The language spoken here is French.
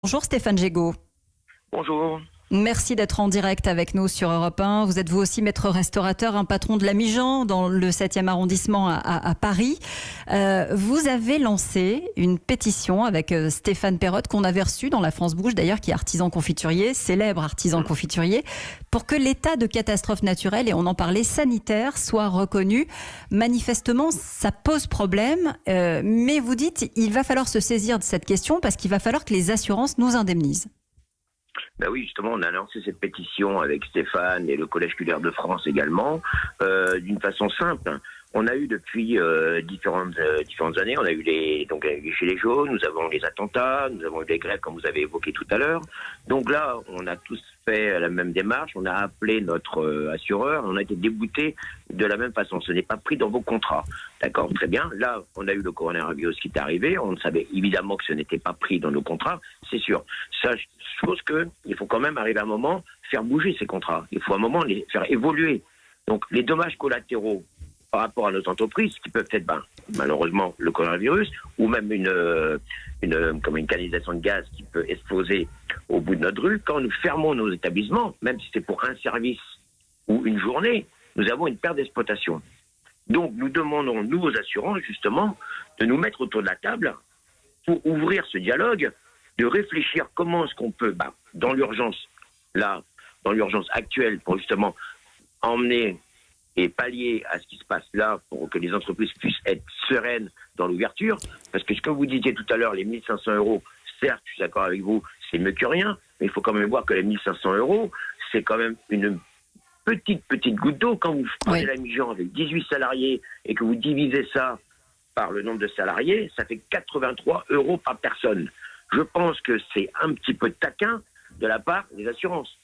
Bonjour Stéphane Gégaud. Bonjour. Merci d'être en direct avec nous sur Europe 1. Vous êtes vous aussi maître restaurateur, un patron de la Mijan dans le 7e arrondissement à Paris. Vous avez lancé une pétition avec Stéphane Perrotte qu'on avait reçu dans la France Bouge d'ailleurs, qui est artisan confiturier, célèbre artisan confiturier, pour que l'état de catastrophe naturelle, et on en parlait, sanitaire, soit reconnu. Manifestement, ça pose problème, mais vous dites il va falloir se saisir de cette question parce qu'il va falloir que les assurances nous indemnisent. Ben oui, justement, on a lancé cette pétition avec Stéphane et le Collège Culaire de France également, d'une façon simple. On a eu depuis différentes années, on a eu les gilets jaunes, nous avons les attentats, nous avons eu les grèves comme vous avez évoqué tout à l'heure. Donc là, on a tous fait la même démarche, on a appelé notre assureur, on a été déboutés de la même façon. Ce n'est pas pris dans vos contrats. D'accord, très bien. Là, on a eu le coronavirus qui est arrivé, on savait évidemment que ce n'était pas pris dans nos contrats, c'est sûr. Ça, chose que il faut quand même arriver à un moment faire bouger ces contrats. Il faut à un moment les faire évoluer. Donc les dommages collatéraux par rapport à nos entreprises, qui peuvent être malheureusement le coronavirus, ou même une canalisation de gaz qui peut exploser au bout de notre rue, quand nous fermons nos établissements, même si c'est pour un service ou une journée, nous avons une perte d'exploitation. Donc nous demandons, nous aux assurants, justement, de nous mettre autour de la table pour ouvrir ce dialogue, de réfléchir comment est-ce qu'on peut, dans l'urgence actuelle, pour justement emmener et pallier à ce qui se passe là pour que les entreprises puissent être sereines dans l'ouverture. Parce que ce que vous disiez tout à l'heure, les 1 500 €, certes, je suis d'accord avec vous, c'est mieux que rien, mais il faut quand même voir que les 1 500 €, c'est quand même une petite goutte d'eau. Quand vous prenez la Mijan avec 18 salariés et que vous divisez ça par le nombre de salariés, ça fait 83 € par personne. Je pense que c'est un petit peu taquin de la part des assurances.